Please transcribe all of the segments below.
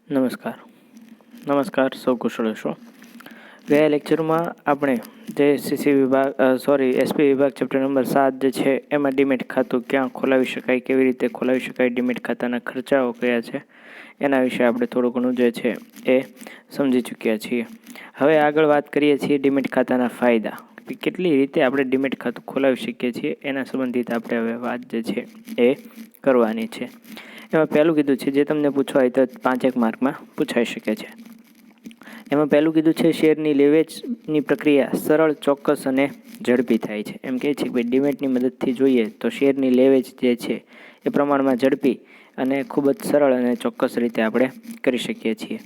નમસ્કાર નમસ્કાર સૌ કુશળ છો. ગયા લેક્ચરમાં આપણે જે એસપી વિભાગ ચેપ્ટર નંબર 7 જે છે એમાં ડીમેટ ખાતું ક્યાં ખોલાવી શકાય, કેવી રીતે ખોલાવી શકાય, ડીમેટ ખાતાના ખર્ચાઓ કયા છે એના વિશે આપણે થોડું ઘણું જે છે એ સમજી ચૂક્યા છીએ. હવે આગળ વાત કરીએ છીએ ડીમેટ ખાતાના ફાયદા. કેટલી રીતે આપણે ડીમેટ ખાતું ખોલાવી શકીએ છીએ એના સંબંધિત આપણે હવે વાત જે છે એ કરવાની છે. એમાં પહેલું કીધું છે, જે તમને પૂછવા હોય તો 5 માર્કમાં પૂછાઈ શકે છે. એમાં પહેલું કીધું છે શેરની લેવેચની પ્રક્રિયા સરળ, ચોક્કસ અને ઝડપી થાય છે. એમ કહે છે કે ભાઈ ડીમેટની મદદથી જોઈએ તો શેરની લેવેચ જે છે એ પ્રમાણમાં ઝડપી અને ખૂબ જ સરળ અને ચોક્કસ રીતે આપણે કરી શકીએ છીએ.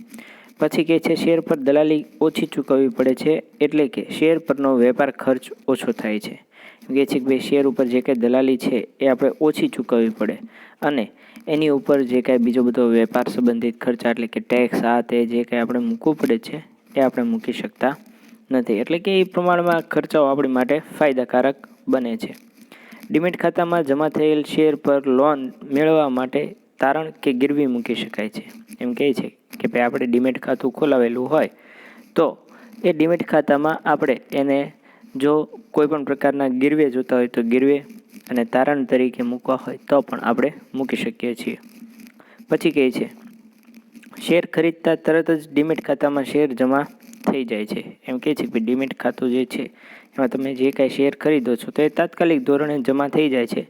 પછી કહે છે શેર પર દલાલી ઓછી ચૂકવવી પડે છે, એટલે કે શેર પરનો વેપાર ખર્ચ ઓછો થાય છે. એમ કહે છે કે ભાઈ શેર ઉપર જે કંઈ દલાલી છે એ આપણે ઓછી ચૂકવવી પડે અને એની ઉપર જે કાંઈ બીજો બધો વેપાર સંબંધિત ખર્ચા એટલે કે ટેક્સ તે જે કાંઈ આપણે મૂકવું પડે છે એ આપણે મૂકી શકતા નથી. એટલે કે એ પ્રમાણમાં ખર્ચાઓ આપણી માટે ફાયદાકારક બને છે. ડીમેટ ખાતામાં જમા થયેલ શેર પર લોન મેળવવા માટે તારણ કે ગીરવી મૂકી શકાય છે. એમ કહે છે કે ભાઈ આપણે ડીમેટ ખાતું ખોલાવેલું હોય તો એ ડીમેટ ખાતામાં આપણે એને જો કોઈ પણ પ્રકારના ગીરવે જોતા હોય તો ગીરવે અને તારણ તરીકે મૂકવા હોય તો પણ આપણે મૂકી શકીએ છીએ. પછી કહે છે શેર ખરીદતા તરત જ ડીમેટ ખાતામાં શેર જમા થઈ જાય છે. એમ કહે છે કે ડીમેટ ખાતું જે છે એમાં તમે જે કાંઈ શેર ખરીદો છો તો એ તાત્કાલિક ધોરણે જમા થઈ જાય છે,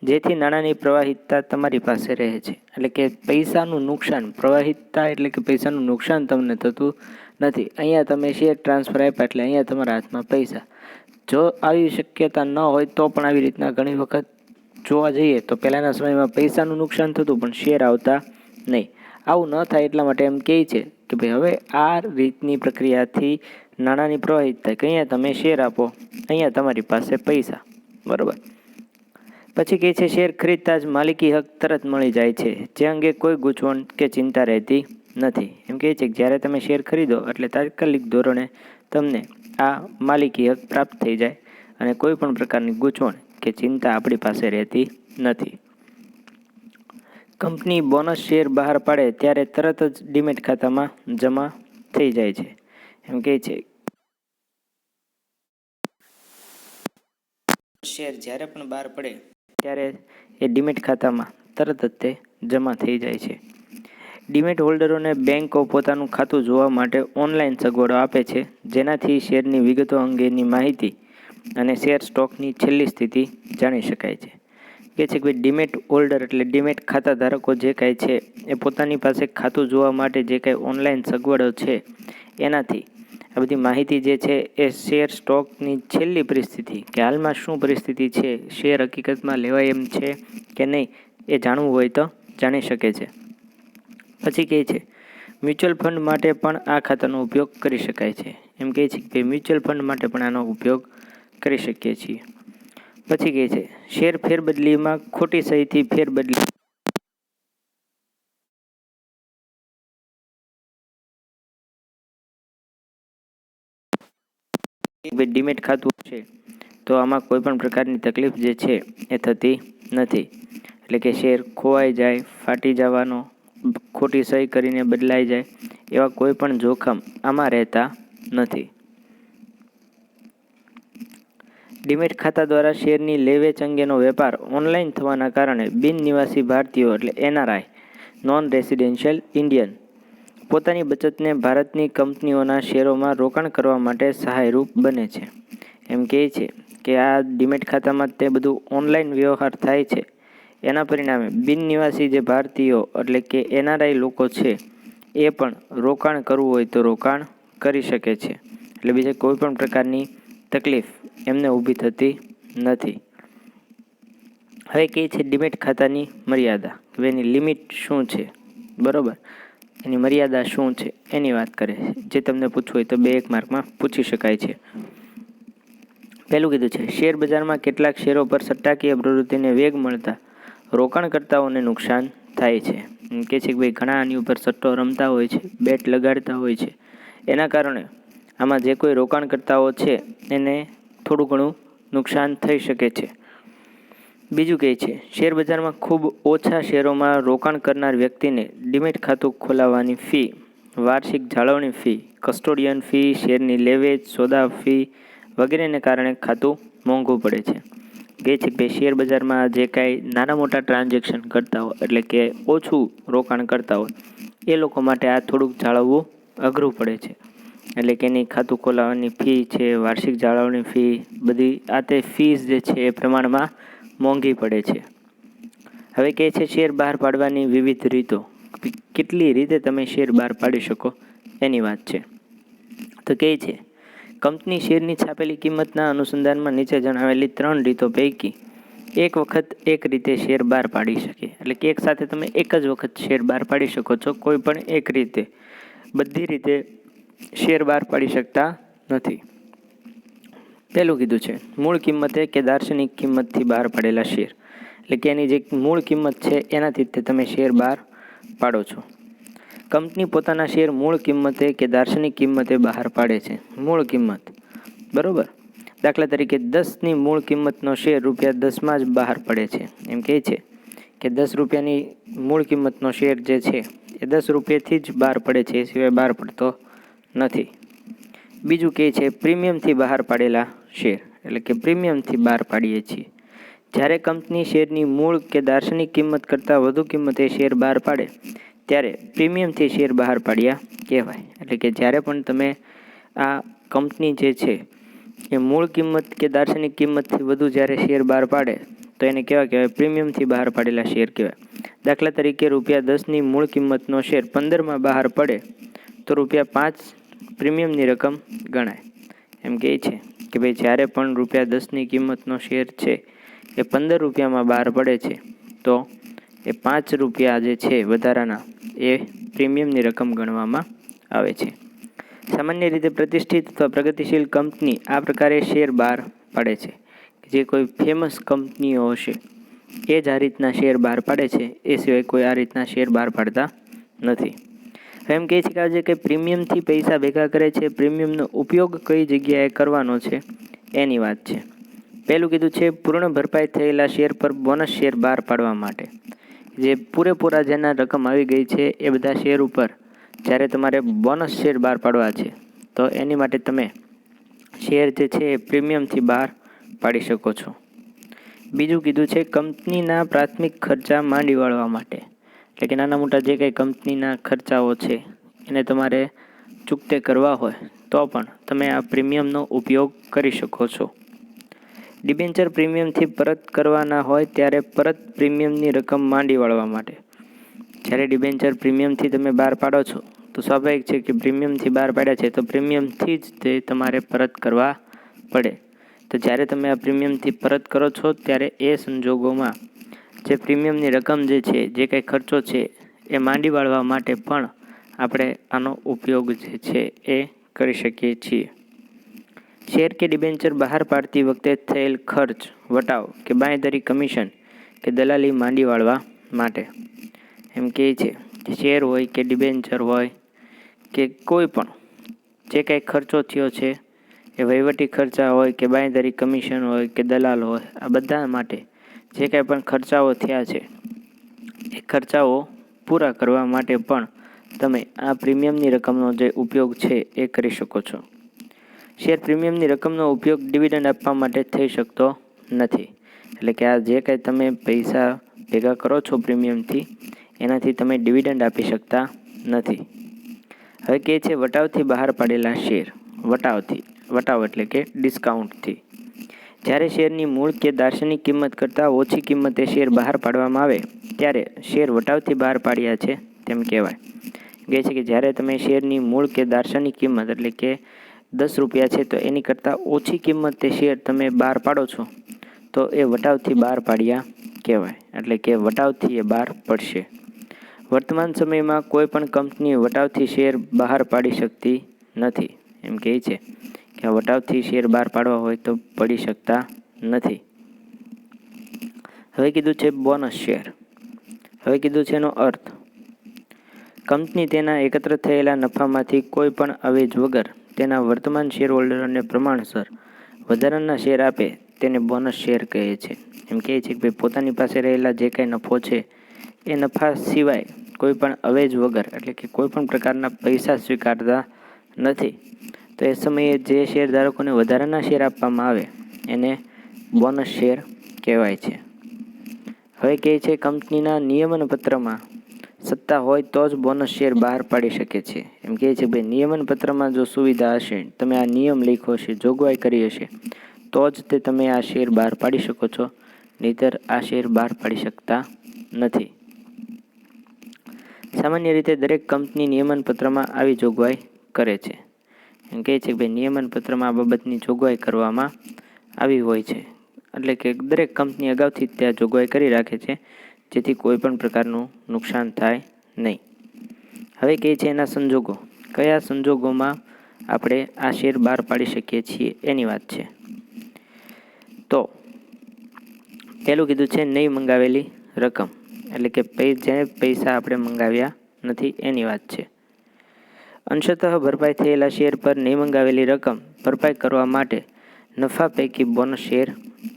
જેથી નાણાંની પ્રવાહિતતા તમારી પાસે રહે છે. એટલે કે પૈસાનું નુકસાન, પ્રવાહિતતા એટલે કે પૈસાનું નુકસાન તમને થતું નથી. અહીંયા તમે શેર ટ્રાન્સફર આપ્યા એટલે અહીંયા તમારા હાથમાં પૈસા. જો આવી શક્યતા ન હોય તો પણ આવી રીતના ઘણી વખત જોવા જઈએ તો પહેલાંના સમયમાં પૈસાનું નુકસાન થતું પણ શેર આવતા નહીં. આવું ન થાય એટલા માટે એમ કહે છે કે ભાઈ હવે આ રીતની પ્રક્રિયાથી નાણાંની પ્રવાહિત થાય કે અહીંયા તમે શેર આપો, અહીંયા તમારી પાસે પૈસા, બરાબર. પછી કહે છે શેર ખરીદતા જ માલિકી હક તરત મળી જાય છે, જે અંગે કોઈ ગૂંચવણ કે ચિંતા રહેતી નથી. એમ કહે છે કે જ્યારે તમે શેર ખરીદો એટલે તાત્કાલિક ધોરણે તમને આ માલિકી હક પ્રાપ્ત થઈ જાય અને કોઈ પણ પ્રકારની ગૂંચવણ કે ચિંતા આપણી પાસે રહેતી નથી. કંપની બોનસ શેર બહાર પાડે ત્યારે તરત જ ડીમેટ ખાતામાં જમા થઈ જાય છે. એમ કહે છે શેર જ્યારે પણ બહાર પડે ત્યારે એ ડીમેટ ખાતામાં તરત જ તે જમા થઈ જાય છે. ડીમેટ હોલ્ડરોને બેન્કો પોતાનું ખાતું જોવા માટે ઓનલાઈન સગવડો આપે છે, જેનાથી શેરની વિગતો અંગેની માહિતી અને શેર સ્ટોકની છેલ્લી સ્થિતિ જાણી શકાય છે. કે છે કે ડીમેટ હોલ્ડર એટલે ડીમેટ ખાતા ધારકો જે કાંઈ છે એ પોતાની પાસે ખાતું જોવા માટે જે કાંઈ ઓનલાઈન સગવડો છે એનાથી આ બધી માહિતી જે છે એ શેર સ્ટોકની છેલ્લી પરિસ્થિતિ કે હાલમાં શું પરિસ્થિતિ છે, શેર હકીકતમાં લેવાય એમ છે કે નહીં એ જાણવું હોય તો જાણી શકે છે. પછી કહે છે મ્યુચ્યુઅલ ફંડ માટે પણ આ ખાતાનો ઉપયોગ કરી શકાય છે. એમ કહે છે કે મ્યુચ્યુઅલ ફંડ માટે પણ આનો ઉપયોગ કરી શકીએ છીએ. પછી કહે છે શેર ફેરબદલીમાં ખોટી સહીથી ફેરબદલી ડીમેટ ખાતું છે તો આમાં કોઈ પણ પ્રકારની તકલીફ જે છે એ થતી નથી. એટલે કે શેર ખોવાઈ જાય, ફાટી જવાનો, ખોટી સહી કરીને બદલાઈ જાય એવા કોઈ પણ જોખમ આમાં રહેતા નથી. ડીમેટ ખાતા દ્વારા શેરની લેવેચ અંગેનો વેપાર ઓનલાઈન થવાના કારણે બિન નિવાસી ભારતીયો એટલે NRI નોન રેસિડેન્શિયલ ઇન્ડિયન પોતાની બચતને ભારતની કંપનીઓના શેરોમાં રોકાણ કરવા માટે સહાયરૂપ બને છે. એમ કહે છે કે આ ડીમેટ ખાતામાં તે બધું ઓનલાઈન વ્યવહાર થાય છે, એના પરિણામે બિન નિવાસી જે ભારતીયો એટલે કે NRI લોકો છે એ પણ રોકાણ કરવું હોય તો રોકાણ કરી શકે છે. એટલે બીજે કોઈ પણ પ્રકારની તકલીફ એમને ઊભી થતી નથી. હવે કહે છે ડીમેટ ખાતાની મર્યાદા કે એની લિમિટ શું છે, બરાબર, એની મર્યાદા શું છે એની વાત કરે છે, જે તમને પૂછવું હોય તો 2-1 માર્કમાં પૂછી શકાય છે. પહેલું કીધું છે શેર બજારમાં કેટલાક શેરો પર સટ્ટાકીય પ્રવૃત્તિને વેગ મળતા રોકાણકર્તાઓને નુકસાન થાય છે. એમ કહે છે કે ભાઈ ઘણા આની ઉપર સટ્ટો રમતા હોય છે, બેટ લગાડતા હોય છે, એના કારણે આમાં જે કોઈ રોકાણકર્તાઓ છે એને થોડું ઘણું નુકસાન થઈ શકે છે. બીજું કહે છે, શેર બજારમાં ખૂબ ઓછા શેરોમાં રોકાણ કરનાર વ્યક્તિને ડીમેટ ખાતું ખોલાવવાની ફી, વાર્ષિક જાળવણી ફી, કસ્ટોડિયન ફી, શેરની લેવેચ, સોદા ફી વગેરેને કારણે ખાતું મોંઘું પડે છે. કહે છે કે શેર બજારમાં જે કાંઈ નાના મોટા ટ્રાન્ઝેક્શન કરતા હોય, એટલે કે ઓછું રોકાણ કરતા હોય, એ લોકો માટે આ થોડુંક જાળવવું અઘરું પડે છે. એટલે કે એની ખાતું ખોલાવવાની ફી છે, વાર્ષિક જાળવણી ફી, બધી આ તે ફીસ જે છે એ પ્રમાણમાં મોંઘી પડે છે. હવે કહે છે શેર બહાર પાડવાની વિવિધ રીતો, કેટલી રીતે તમે શેર બહાર પાડી શકો એની વાત છે. તો કહે છે કંપની શેરની છાપેલી કિંમતના અનુસંધાનમાં નીચે જણાવેલી 3 રીતો પૈકી એક વખત એક રીતે શેર બહાર પાડી શકે. એટલે કે એક સાથે તમે એક જ વખત શેર બહાર પાડી શકો છો, કોઈ પણ એક રીતે. બધી રીતે શેર બહાર પાડી શકતા નથી. પહેલું કીધું છે મૂળ કિંમતે કે દાર્શનિક કિંમતથી બહાર પાડેલા શેર. એટલે કે એની જે મૂળ કિંમત છે એનાથી જ તમે શેર બહાર પાડો છો. કંપની પોતાના શેર મૂળ કિંમતે કે દાર્શનિક કિંમતે બહાર પાડે છે. મૂળ કિંમત, બરોબર. દાખલા તરીકે 10ની મૂળ કિંમતનો શેર ₹10માં જ બહાર પડે છે. એમ કહે છે કે 10 રૂપિયાની મૂળ કિંમતનો શેર જે છે એ 10 રૂપિયાથી જ બહાર પડે છે, એ સિવાય બહાર પડતો નથી. બીજું કહે છે પ્રીમિયમથી બહાર પાડેલા શેર. એટલે કે પ્રીમિયમથી બહાર પાડીએ છીએ. જ્યારે કંપની શેરની મૂળ કે દાર્શનિક કિંમત કરતાં વધુ કિંમતે શેર બહાર પાડે ત્યારે પ્રીમિયમથી શેર બહાર પાડ્યા કહેવાય. એટલે કે જ્યારે પણ તમે આ કંપની જે છે એ મૂળ કિંમત કે દાર્શનિક કિંમતથી વધુ જ્યારે શેર બહાર પાડે તો એને કેવા કહેવાય? પ્રીમિયમથી બહાર પાડેલા શેર કહેવાય. દાખલા તરીકે ₹10ની મૂળ કિંમતનો શેર 15માં બહાર પડે તો ₹5 પ્રીમિયમની રકમ ગણાય. એમ કહે છે કે ભાઈ જ્યારે પણ ₹10ની કિંમતનો શેર છે એ 15 રૂપિયામાં બહાર પડે છે તો એ ₹5 જે છે વધારાના એ પ્રીમિયમની રકમ ગણવામાં આવે છે. સામાન્ય રીતે પ્રતિષ્ઠિત અથવા પ્રગતિશીલ કંપની આ પ્રકારે શેર બહાર પાડે છે. જે કોઈ ફેમસ કંપનીઓ હશે એ જ આ રીતના શેર બહાર પાડે છે, એ સિવાય કોઈ આ રીતના શેર બહાર પાડતા નથી. એમ કહે છે કે આ જે કંઈ પ્રીમિયમથી પૈસા ભેગા કરે છે, પ્રીમિયમનો ઉપયોગ કઈ જગ્યાએ કરવાનો છે એની વાત છે. પહેલું કીધું છે પૂર્ણ ભરપાઈ થયેલા શેર પર બોનસ શેર બહાર પાડવા માટે. જે પૂરેપૂરા જેના રકમ આવી ગઈ છે એ બધા શેર ઉપર જ્યારે તમારે બોનસ શેર બહાર પાડવા છે તો એની માટે તમે શેર જે છે એ પ્રીમિયમથી બહાર પાડી શકો છો. બીજું કીધું છે કંપનીના પ્રાથમિક ખર્ચા માંડી વાળવા માટે. એટલે કે નાના મોટા જે કંઈ કંપનીના ખર્ચાઓ છે એને તમારે ચૂકતે કરવા હોય તો પણ તમે આ પ્રીમિયમનો ઉપયોગ કરી શકો છો. ડિબેન્ચર પ્રીમિયમથી પરત કરવાના હોય ત્યારે પરત પ્રીમિયમની રકમ માંડી વાળવા માટે. જ્યારે ડિબેન્ચર પ્રીમિયમથી તમે બહાર પાડો છો તો સ્વાભાવિક છે કે પ્રીમિયમથી બહાર પાડ્યા છે તો પ્રીમિયમથી જ તે તમારે પરત કરવા પડે. તો જ્યારે તમે આ પ્રીમિયમથી પરત કરો છો ત્યારે એ સંજોગોમાં જે પ્રીમિયમની રકમ જે છે, જે કંઈ ખર્ચો છે એ માંડી વાળવા માટે પણ આપણે આનો ઉપયોગ જે છે એ કરી શકીએ છીએ. શેર કે ડિબેન્ચર બહાર પાડતી વખતે થયેલ ખર્ચ, વટાવ કે બાંયધરી, કમિશન કે દલાલી માંડી વાળવા માટે. એમ કહે છે કે શેર હોય કે ડિબેન્ચર હોય કે કોઈ પણ જે કાંઈ ખર્ચો થયો છે એ વહીવટી ખર્ચા હોય કે બાંયધરી, કમિશન હોય કે દલાલ હોય, આ બધા માટે જે કાંઈ પણ ખર્ચાઓ થયા છે એ ખર્ચાઓ પૂરા કરવા માટે પણ તમે આ પ્રીમિયમની રકમનો જે ઉપયોગ છે એ કરી શકો છો. શેર પ્રીમિયમની રકમનો ઉપયોગ ડિવિડન્ડ આપવા માટે થઈ શકતો નથી. એટલે કે આ જે કાંઈ તમે પૈસા ભેગા કરો છો પ્રીમિયમથી એનાથી તમે ડિવિડન્ડ આપી શકતા નથી. હવે કહે છે વટાવથી બહાર પાડેલા શેર. વટાવ એટલે કે ડિસ્કાઉન્ટથી. જ્યારે શેરની મૂળ કે દાર્શનિક કિંમત કરતાં ઓછી કિંમતે શેર બહાર પાડવામાં આવે ત્યારે શેર વટાવથી બહાર પાડ્યા છે તેમ કહેવાય. કહે છે કે જ્યારે તમે શેરની મૂળ કે દાર્શનિક કિંમત એટલે કે 10 રૂપિયા છે તો એની કરતાં ઓછી કિંમતે શેર તમે બહાર પાડો છો તો એ વટાવથી બહાર પાડ્યા કહેવાય. એટલે કે વટાવથી એ બહાર પડશે. વર્તમાન સમયમાં કોઈ પણ કંપની વટાવથી શેર બહાર પાડી શકતી નથી. એમ કહે છે કે આ વટાવથી શેર બહાર પાડવા હોય તો પડી શકતા નથી. હવે કીધું છે બોનસ શેર. હવે કીધું છે એનો અર્થ. કંપની તેના એકત્ર થયેલા નફામાંથી કોઈ પણ અવેજ વગર તેના વર્તમાન શેર હોલ્ડરોને પ્રમાણસર વધારાના શેર આપે તેને બોનસ શેર કહે છે. એમ કહે છે કે ભાઈ પોતાની પાસે રહેલા જે કાંઈ નફો છે એ નફા સિવાય કોઈ પણ અવેજ વગર એટલે કે કોઈ પણ પ્રકારના પૈસા સ્વીકારતા નથી. તો એ સમયે જે શેરધારકોને વધારાના શેર આપવામાં આવે એને બોનસ શેર કહેવાય છે. હવે કહે છે કંપનીના નિયમન પત્રમાં સત્તા હોય તો જ બોનસ શેર બહાર પાડી શકે છે. એમ કહે છે ભાઈ નિયમન પત્રમાં જો સુવિધા હશે, તમે આ નિયમ લખ્યો હશે, જોગવાઈ કરી હશે, તો જ તમે આ શેર બહાર પાડી શકો છો, નહીંતર આ શેર બહાર પાડી શકતા નથી. સામાન્ય રીતે દરેક કંપની નિયમન પત્રમાં આવી જોગવાઈ કરે છે. એમ કહે છે કે ભાઈ નિયમન પત્રમાં આ બાબતની જોગવાઈ કરવામાં આવી હોય છે. એટલે કે દરેક કંપની અગાઉથી ત્યાં જોગવાઈ કરી રાખે છે, જેથી કોઈ પણ પ્રકારનું નુકસાન થાય નહીં. હવે કહે છે એના સંજોગો, કયા સંજોગોમાં આપણે આ શેર બહાર પાડી શકીએ છીએ એની વાત છે. તો પહેલું કીધું છે નહીં મંગાવેલી રકમ, એટલે કે જે પૈસા આપણે મંગાવ્યા નથી એની વાત છે. અંશતઃ ભરપાઈ થયેલા શેર પર નહીં મંગાવેલી રકમ ભરપાઈ કરવા માટે નફા પૈકી બોનસ શેર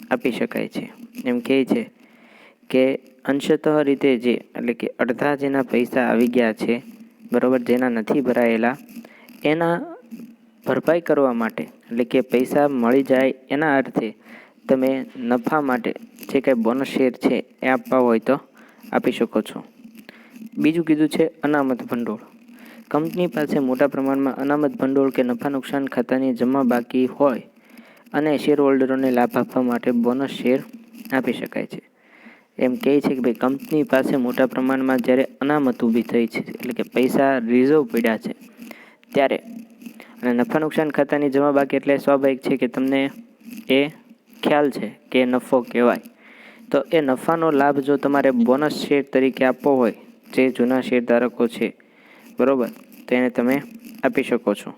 આપી શકાય છે. એમ કહે છે કે અંશતઃ રીતે જે એટલે કે અડધા જેના પૈસા આવી ગયા છે, બરાબર, જેના નથી ભરાયેલા, એના ભરપાઈ કરવા માટે એટલે કે પૈસા મળી જાય એના અર્થે તમે નફા માટે જે કાંઈ બોનસ શેર છે એ આપવા હોય તો આપી શકો છો. બીજું કીધું છે અનામત ભંડોળ. કંપની પાસે મોટા પ્રમાણમાં અનામત ભંડોળ કે નફા નુકસાન ખાતાની જમા બાકી હોય અને શેર હોલ્ડરોને લાભ આપવા માટે બોનસ શેર આપી શકાય છે. એમ કહે છે કે ભાઈ કંપની પાસે મોટા પ્રમાણમાં જ્યારે અનામત ઊભી થઈ છે, એટલે કે પૈસા રિઝર્વ પડ્યા છે ત્યારે, અને નફા નુકસાન ખાતાની જમા બાકી એટલે સ્વાભાવિક છે કે તમને એ ખ્યાલ છે કે નફો કહેવાય. તો એ નફાનો લાભ જો તમારે બોનસ શેર તરીકે આપવો હોય, જે જૂના શેરધારકો છે, બરાબર, તો એને તમે આપી શકો છો.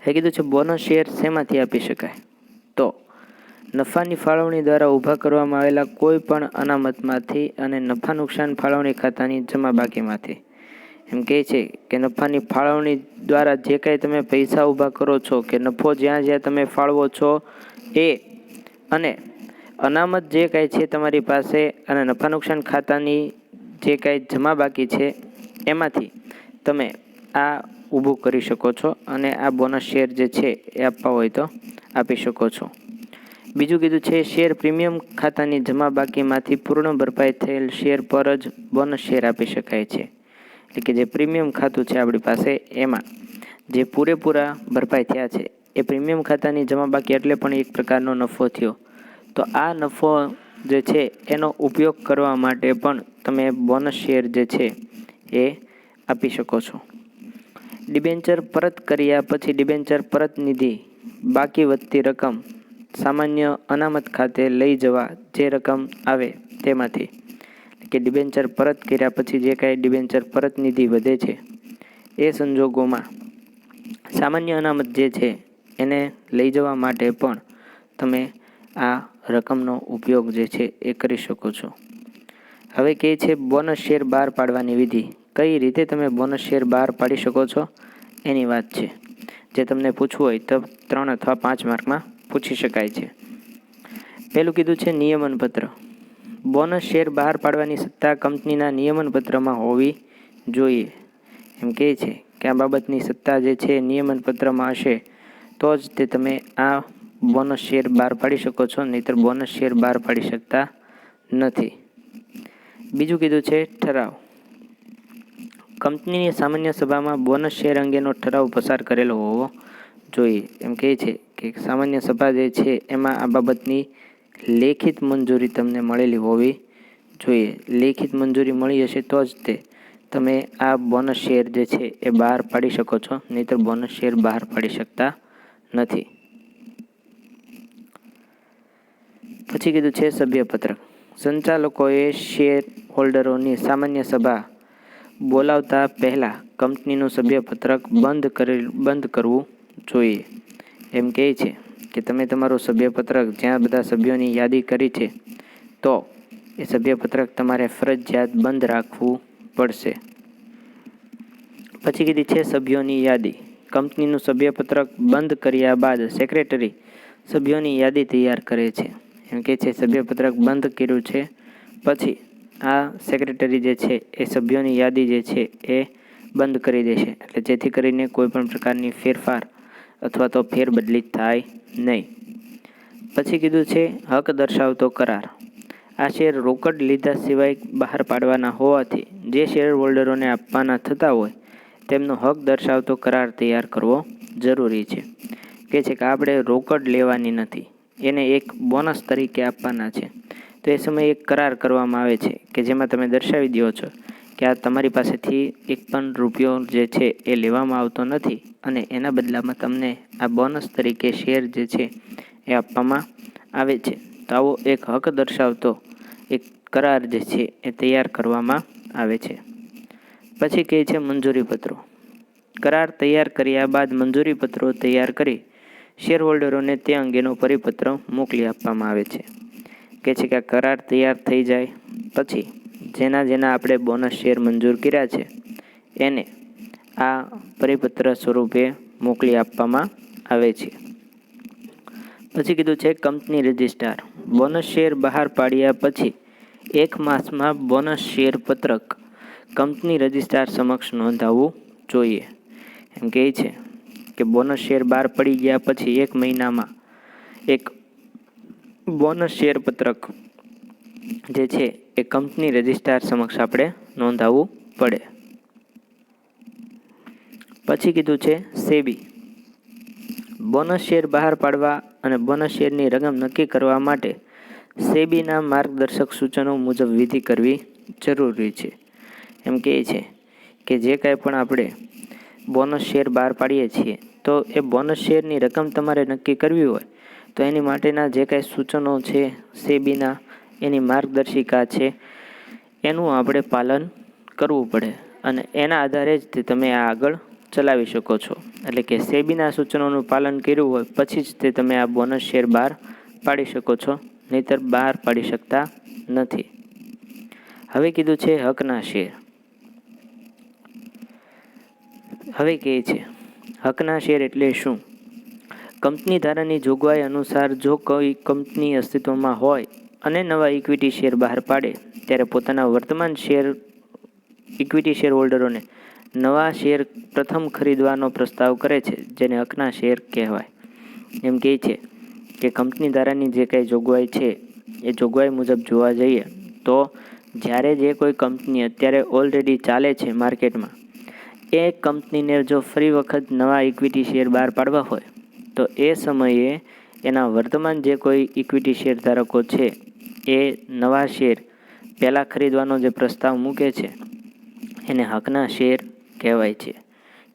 એ કીધું છે બોનસ શેર શેમાંથી આપી શકાય? તો નફાની ફાળવણી દ્વારા ઊભા કરવામાં આવેલા કોઈ પણ અનામતમાંથી અને નફા નુકસાન ફાળવણી ખાતાની જમા બાકીમાંથી. એમ કહે છે કે નફાની ફાળવણી દ્વારા જે કાંઈ તમે પૈસા ઊભા કરો છો કે નફો જ્યાં જ્યાં તમે ફાળવો છો એ, અને અનામત જે કાંઈ છે તમારી પાસે, અને નફા નુકસાન ખાતાની જે કાંઈ જમા બાકી છે એમાંથી તમે આ ઊભું કરી શકો છો અને આ બોનસ શેર જે છે એ આપવા હોય તો આપી શકો છો. બીજું કીધું છે શેર પ્રીમિયમ ખાતાની જમા બાકીમાંથી પૂર્ણ ભરપાઈ થયેલ શેર પર જ બોનસ શેર આપી શકાય છે. એટલે કે જે પ્રીમિયમ ખાતું છે આપણી પાસે, એમાં જે પૂરેપૂરા ભરપાઈ થયા છે એ પ્રીમિયમ ખાતાની જમા બાકી એટલે પણ એક પ્રકારનો નફો થયો. તો આ નફો જે છે એનો ઉપયોગ કરવા માટે પણ તમે બોનસ શેર જે છે એ આપી શકો છો. ડિબેન્ચર પરત કર્યા પછી ડિબેન્ચર પરત નિધિ બાકી વધતી રકમ સામાન્ય અનામત ખાતે લઈ જવા જે રકમ આવે તેમાંથી, કે ડિબેન્ચર પરત કર્યા પછી જે કાંઈ ડિબેન્ચર પરત નિધિ વધે છે એ સંજોગોમાં સામાન્ય અનામત જે છે એને લઈ જવા માટે પણ તમે આ રકમનો ઉપયોગ જે છે એ કરી શકો છો. હવે કહે છે બોનસ શેર બહાર પાડવાની વિધિ. કઈ રીતે તમે બોનસ શેર બહાર પાડી શકો છો એની વાત છે, જે તમને પૂછવું હોય તો 3 અથવા 5 માર્કમાં પૂછી શકાય છે. પહેલું કીધું છે નિયમન પત્ર. બોનસ શેર બહાર પાડવાની સત્તા કંપનીના નિયમન પત્રમાં હોવી જોઈએ. એમ કહે છે કે આ બાબતની સત્તા જે છે નિયમન પત્રમાં હશે તો જ તે તમે આ બોનસ શેર બહાર પાડી શકો છો, નહીંતર બોનસ શેર બહાર પાડી શકતા નથી. બીજું કીધું છે ઠરાવ. કંપનીની સામાન્ય સભામાં બોનસ શેર અંગેનો ઠરાવ પસાર કરેલો હોવો જોઈએ. એમ કહે છે કે સામાન્ય સભા જે છે એમાં આ બાબતની લેખિત મંજૂરી તમને મળેલી હોવી જોઈએ. લેખિત મંજૂરી મળી હશે તો જ તમે આ બોનસ શેર જે છે એ બહાર પાડી શકો છો, નહીંતર બોનસ શેર બહાર પાડી શકતા નથી. પછી કીધું છે સભ્યપત્રક. સંચાલકોએ શેર હોલ્ડરોની સામાન્ય સભા બોલાવતા પહેલાં કંપનીનું સભ્યપત્રક બંધ કરવું જોઈએ. એમ કહે છે કે તમે તમારું સભ્યપત્રક જ્યાં બધા સભ્યોની યાદી કરી છે તો એ સભ્યપત્રક તમારે ફરજિયાત બંધ રાખવું પડશે. પછી કીધી છે સભ્યોની યાદી. કંપનીનું સભ્યપત્રક બંધ કર્યા બાદ સેક્રેટરી સભ્યોની યાદી તૈયાર કરે છે. એમ કે છે સભ્યપત્રક બંધ કર્યું છે પછી આ સેક્રેટરી જે છે એ સભ્યોની યાદી જે છે એ બંધ કરી દેશે, એટલે જેથી કરીને કોઈ પણ પ્રકારની ફેરફાર અથવા તો ફેરબદલી થાય નહીં. પછી કીધું છે હક દર્શાવતો કરાર. આ શેર રોકડ લીધા સિવાય બહાર પાડવાના હોવાથી જે શેર હોલ્ડરોને આપવાના થતા હોય તેમનો હક દર્શાવતો કરાર તૈયાર કરવો જરૂરી છે. કે છે કે આપણે રોકડ લેવાની નથી, એને એક બોનસ તરીકે આપવાના છે. તો એ સમયે એક કરાર કરવામાં આવે છે કે જેમાં તમે દર્શાવી દો છો કે આ તમારી પાસેથી એક પણ રૂપિયો જે છે એ લેવામાં આવતો નથી અને એના બદલામાં તમને આ બોનસ તરીકે શેર જે છે એ આપવામાં આવે છે. તો આવો એક હક દર્શાવતો એક કરાર જે છે એ તૈયાર કરવામાં આવે છે. પછી કહે છે મંજૂરી પત્રો. કરાર તૈયાર કર્યા બાદ મંજૂરી પત્રો તૈયાર કરી શેર હોલ્ડરોને તે અંગેનો પરિપત્ર મોકલી આપવામાં આવે છે. કે છે કે આ કરાર તૈયાર થઈ જાય પછી જેના આપણે બોનસ શેર મંજૂર કર્યા છે એને આ પરિપત્ર સ્વરૂપે મોકલી આપવામાં આવે છે. પછી કીધું છે કંપની રજિસ્ટ્રાર. બોનસ શેર બહાર પાડ્યા પછી 1 માસમાં બોનસ શેર પત્રક કંપની રજિસ્ટ્રાર સમક્ષ નોંધાવવું જોઈએ. એમ કહે છે કે બોનસ શેર બહાર પડી ગયા પછી 1 મહિનામાં એક બોનસ શેર પત્રક જે છે એ કંપની રજિસ્ટ્રાર સમક્ષ આપણે નોંધાવવું પડે. પછી કીધું છે સેબી. બોનસ શેર બહાર પાડવા અને બોનસ શેરની રકમ નક્કી કરવા માટે સેબીના માર્ગદર્શક સૂચનો મુજબ વિધિ કરવી જરૂરી છે. એમ કહે છે કે જે કાંઈ પણ આપણે બોનસ શેર બહાર પાડીએ છીએ તો એ બોનસ શેરની રકમ તમારે નક્કી કરવી હોય તો એની માટેના જે કાંઈ સૂચનો છે સેબીના, એની માર્ગદર્શિકા છે, એનું આપણે પાલન કરવું પડે અને એના આધારે જ તે તમે આગળ ચલાવી શકો છો. એટલે કે સેબીના સૂચનોનું પાલન કર્યું હોય પછી જ તે તમે આ બોનસ શેર બહાર પાડી શકો છો, નહીંતર બહાર પાડી શકતા નથી. હવે કીધું છે હકના શેર. હવે કહે છે હકના શેર એટલે શું? કંપની ધારાની જોગવાઈ અનુસાર જો કોઈ કંપની અસ્તિત્વમાં હોય અને નવા ઇક્વિટી શેર બહાર પાડે ત્યારે પોતાના વર્તમાન ઇક્વિટી શેર હોલ્ડરોને નવા શેર પ્રથમ ખરીદવાનો પ્રસ્તાવ કરે છે, જેને હકના શેર કહેવાય. એમ કહે છે કે કંપની ધારાની જે કાંઈ જોગવાઈ છે એ જોગવાઈ મુજબ જોવા જઈએ તો જ્યારે જે કોઈ કંપની અત્યારે ઓલરેડી ચાલે છે માર્કેટમાં, એ કંપનીને જો ફરી વખત નવા ઇક્વિટી શેર બહાર પાડવા હોય તો એ સમયે એના વર્તમાન જે કોઈ ઇક્વિટી શેર ધારકો છે એ નવા શેર પહેલાં ખરીદવાનો જે પ્રસ્તાવ મૂકે છે એને હકના શેર કહેવાય છે.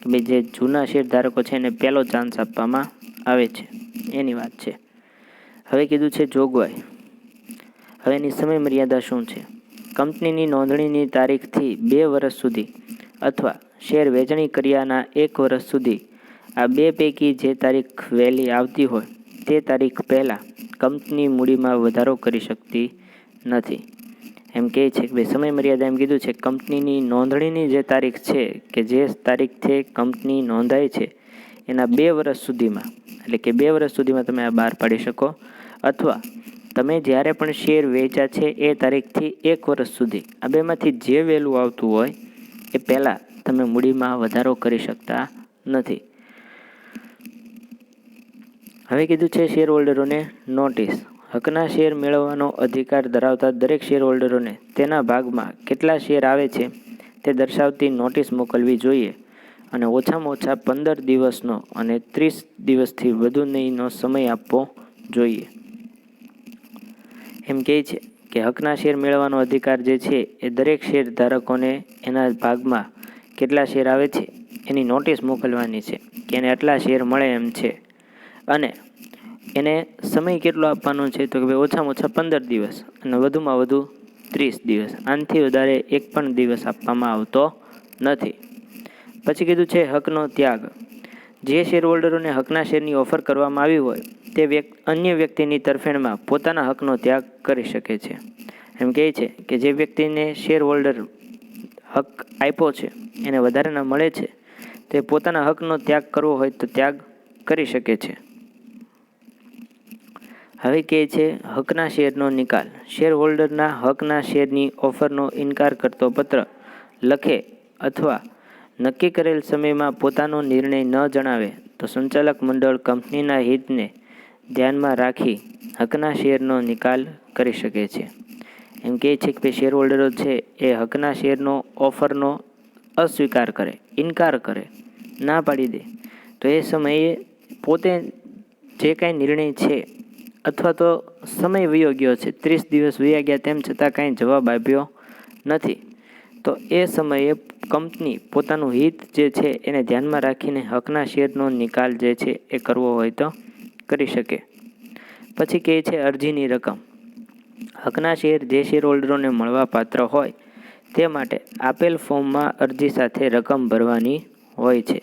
કે ભાઈ જે જૂના શેર ધારકો છે એને પહેલો ચાન્સ આપવામાં આવે છે, એની વાત છે. હવે કીધું છે જોગવાઈ. હવે એની સમય મર્યાદા શું છે? કંપનીની નોંધણીની તારીખથી 2 વર્ષ સુધી અથવા શેર વેચણી કર્યાના 1 વર્ષ સુધી આ બે પૈકી જે તારીખ વહેલી આવતી હોય તે તારીખ પહેલાં કંપની મૂડીમાં વધારો કરી શકતી નથી. એમ કહે છે કે ભાઈ સમય મર્યાદા એમ કીધું છે કંપનીની નોંધણીની જે તારીખ છે કે જે તારીખથી કંપની નોંધાય છે એના 2 વર્ષ સુધીમાં, એટલે કે 2 વર્ષ સુધીમાં તમે આ બહાર પાડી શકો, અથવા તમે જ્યારે પણ શેર વેચ્યા છે એ તારીખથી 1 વર્ષ સુધી આ બેમાંથી જે વહેલું આવતું હોય એ પહેલાં તમે મૂડીમાં વધારો કરી શકતા નથી. હવે કીધું છે શેર હોલ્ડરોને નોટિસ. હકના શેર મેળવવાનો અધિકાર ધરાવતા દરેક શેર હોલ્ડરોને તેના ભાગમાં કેટલા શેર આવે છે તે દર્શાવતી નોટિસ મોકલવી જોઈએ અને ઓછામાં ઓછા 15 દિવસનો અને 30 દિવસથી વધુ નહીંનો સમય આપવો જોઈએ. એમ કહે છે કે હકના શેર મેળવવાનો અધિકાર જે છે એ દરેક શેર ધારકોને એના ભાગમાં કેટલા શેર આવે છે એની નોટિસ મોકલવાની છે કે એને આટલા શેર મળે એમ છે, અને એને સમય કેટલો આપવાનો છે તો કે ભાઈ ઓછામાં ઓછા 15 દિવસ અને વધુમાં વધુ 30 દિવસ. આનાથી વધારે એક પણ દિવસ આપવામાં આવતો નથી. પછી કીધું છે હકનો ત્યાગ. જે શેર હોલ્ડરોને હકના શેરની ઓફર કરવામાં આવી હોય તે અન્ય વ્યક્તિની તરફેણમાં પોતાના હકનો ત્યાગ કરી શકે છે. એમ કહે છે કે જે વ્યક્તિને શેર હોલ્ડર હક આપ્યો છે એને વધારેના મળે છે તે પોતાના હકનો ત્યાગ કરવો હોય તો ત્યાગ કરી શકે છે. હવે કહે છે હકના શેરનો નિકાલ. શેર હોલ્ડરના હકના શેરની ઓફરનો ઇનકાર કરતો પત્ર લખે અથવા નક્કી કરેલ સમયમાં પોતાનો નિર્ણય ન જણાવે તો સંચાલક મંડળ કંપનીના હિતને ધ્યાનમાં રાખી હકના શેરનો નિકાલ કરી શકે છે. એમ કહે છે કે શેર હોલ્ડરો છે એ હકના શેરનો ઓફરનો અસ્વીકાર કરે, ઇનકાર કરે, ના પાડી દે તો એ સમયે પોતે જે કાંઈ નિર્ણય છે અથવા તો સમય વયો ગયો છે, 30 દિવસ વયા ગયા તેમ છતાં કાંઈ જવાબ આપ્યો નથી, તો એ સમયે કંપની પોતાનું હિત જે છે એને ધ્યાનમાં રાખીને હકના શેરનો નિકાલ જે છે એ કરવો હોય તો કરી શકે. પછી કહે છે અરજીની રકમ. હકના શેર જે શેર હોલ્ડરોને મળવા પાત્ર હોય તે માટે આપેલ ફોર્મમાં અરજી સાથે રકમ ભરવાની હોય છે.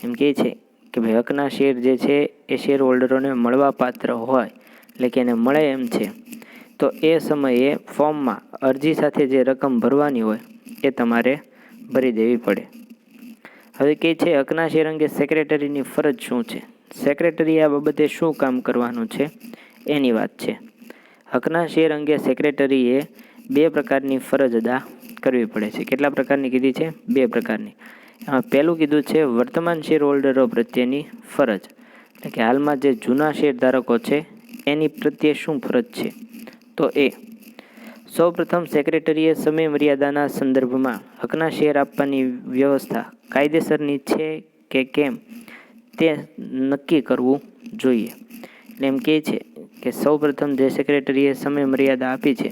એમ કહે છે કે ભાઈ હકના શેર જે છે એ શેર હોલ્ડરોને મળવા પાત્ર હોય એટલે કે એને મળે એમ છે તો એ સમયે ફોર્મમાં અરજી સાથે જે રકમ ભરવાની હોય એ તમારે ભરી દેવી પડે. હવે કહે છે હકના શેર અંગે સેક્રેટરીની ફરજ શું છે. સેક્રેટરી આ બાબતે શું કામ કરવાનું છે એની વાત છે. હકના શેર અંગે સેક્રેટરીએ 2 પ્રકારની ફરજ અદા કરવી પડે છે. કેટલા પ્રકારની કીધી છે? 2 પ્રકારની. એમાં પહેલું કીધું છે વર્તમાન શેર હોલ્ડરો પ્રત્યેની ફરજ, એટલે કે હાલમાં જે જૂના શેર ધારકો છે એની પ્રત્યે શું ફરજ છે. તો એ સૌપ્રથમ સેક્રેટરીએ સમય મર્યાદાના સંદર્ભમાં હકના શેર આપવાની વ્યવસ્થા કાયદેસરની છે કે કેમ તે નક્કી કરવું જોઈએ. એટલે એમ કહે છે કે સૌપ્રથમ જે સેક્રેટરીએ સમય મર્યાદા આપી છે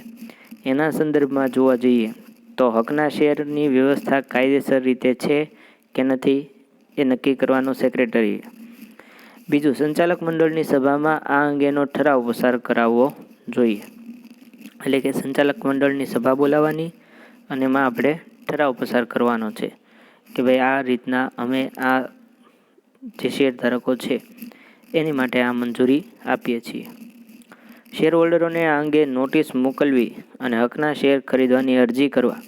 એના સંદર્ભમાં જોવા જઈએ તો હકના શેરની વ્યવસ્થા કાયદેસર રીતે છે કે નથી એ નક્કી કરવાનો સેક્રેટરીએ. બીજું, સંચાલક મંડળની સભામાં આ અંગેનો ઠરાવ પસાર કરાવવો જોઈએ. એટલે કે સંચાલક મંડળની સભા બોલાવવાની અને એમાં આપણે ઠરાવ પસાર કરવાનો છે કે ભાઈ આ રીતના અમે આ જે શેર ધારકો છે એની માટે આ મંજૂરી આપીએ છીએ. શેર હોલ્ડરોને આ અંગે નોટિસ મોકલવી અને હકના શેર ખરીદવાની અરજી કરવા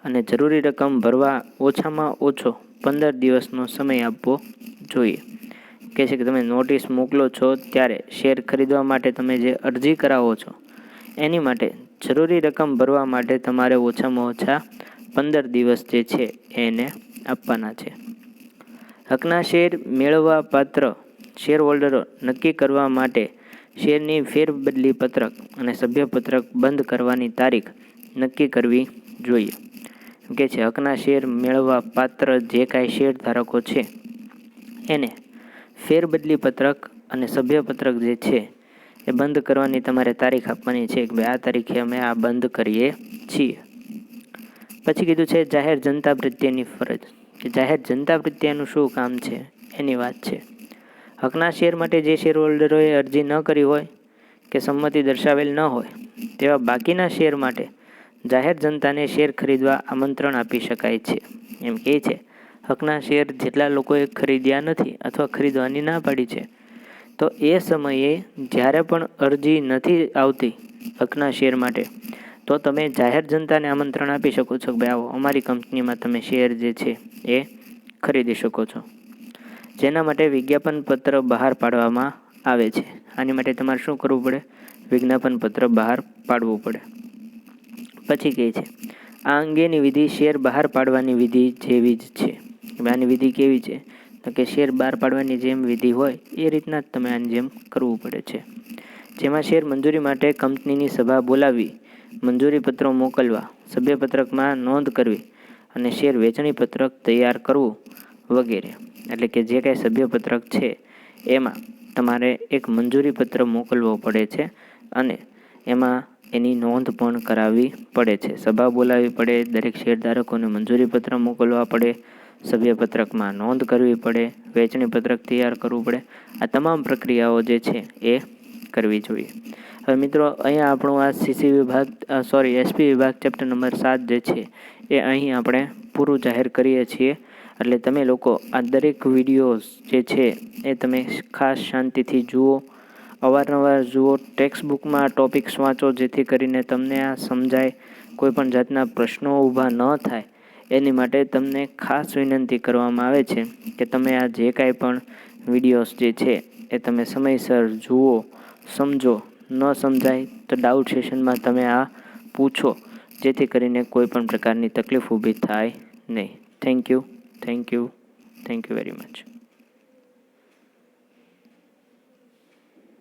અને જરૂરી રકમ ભરવા ઓછામાં ઓછો 15 દિવસનો સમય આપવો જોઈએ. કહે છે કે તમે નોટિસ મોકલો છો ત્યારે શેર ખરીદવા માટે તમે જે અરજી કરાવો છો એની માટે જરૂરી રકમ ભરવા માટે તમારે ઓછામાં ઓછા 15 દિવસ જે છે એને આપવાના છે. હકના શેર મેળવવા પાત્ર શેર હોલ્ડરો નક્કી કરવા માટે શેરની ફેરબદલી પત્રક અને સભ્યપત્રક બંધ કરવાની તારીખ નક્કી કરવી જોઈએ. કે છે હકના શેર મેળવવા પાત્ર જે કાંઈ શેર ધારકો છે એને ફેરબદલી પત્રક અને સભ્યપત્રક જે છે એ બંધ કરવાની તમારે તારીખ આપવાની છે કે ભાઈ આ તારીખે અમે આ બંધ કરીએ છીએ. પછી કીધું છે જાહેર જનતા પ્રત્યેની ફરજ, કે જાહેર જનતા પ્રત્યેનું શું કામ છે એની વાત છે. હકના શેર માટે જે શેર હોલ્ડરોએ અરજી ન કરી હોય કે સંમતિ દર્શાવેલ ન હોય તેવા બાકીના શેર માટે જાહેર જનતાને શેર ખરીદવા આમંત્રણ આપી શકાય છે. એમ કહે છે હકના શેર જેટલા લોકોએ ખરીદ્યા નથી અથવા ખરીદવાની ના પાડી છે તો એ સમયે જ્યારે પણ અરજી નથી આવતી હકના શેર માટે તો તમે જાહેર જનતાને આમંત્રણ આપી શકો છો કે ભાઈ આવો અમારી કંપનીમાં તમે શેર જે છે એ ખરીદી શકો છો. જેના માટે વિજ્ઞાપન પત્ર બહાર પાડવામાં આવે છે. આની માટે તમારે શું કરવું પડે? વિજ્ઞાપન પત્ર બહાર પાડવું પડે. પછી કહે છે આ અંગેની વિધિ શેર બહાર પાડવાની વિધિ જેવી જ છે. આની વિધિ કેવી છે? તો કે શેર બહાર પાડવાની જેમ વિધિ હોય એ રીતના જ તમે આની જેમ કરવું પડે છે. જેમાં શેર મંજૂરી માટે કંપનીની સભા બોલાવી, મંજૂરી પત્રો મોકલવા, સભ્યપત્રકમાં નોંધ કરવી અને શેર વેચણી પત્રક તૈયાર કરવું વગેરે. એટલે કે જે કાંઈ સભ્યપત્રક છે એમાં તમારે એક મંજૂરી પત્ર મોકલવો પડે છે અને એમાં એની નોંધ પણ કરાવવી પડે છે. સભા બોલાવવી પડે, દરેક શેરધારકોને મંજૂરી પત્ર મોકલવા પડે, સભ્યપત્રકમાં નોંધ કરવી પડે, વેચણી પત્રક તૈયાર કરવું પડે. આ તમામ પ્રક્રિયાઓ જે છે એ કરવી જોઈએ. હવે મિત્રો અહીંયા આપણું આ એસપી વિભાગ ચેપ્ટર નંબર 7 જે છે એ અહીં આપણે પૂરું જાહેર કરીએ છીએ. એટલે તમે લોકો આ દરેક વિડીયોઝ જે છે એ તમે ખાસ શાંતિથી જુઓ, અવારનવાર જુઓ, ટેક્સ્ટ બુકમાં ટોપિક્સ વાંચો જેથી કરીને તમને આ સમજાય, કોઈ પણ જાતના પ્રશ્નો ઊભા ન થાય એની માટે તમને ખાસ વિનંતી કરવામાં આવે છે કે તમે આ જે કાંઈ પણ વિડીયોઝ જે છે એ તમે સમયસર જુઓ, સમજો, ન સમજાય તો ડાઉટ સેશનમાં તમે આ પૂછો, જેથી કરીને કોઈ પણ પ્રકારની તકલીફ ઊભી થાય નહીં. Thank you very much.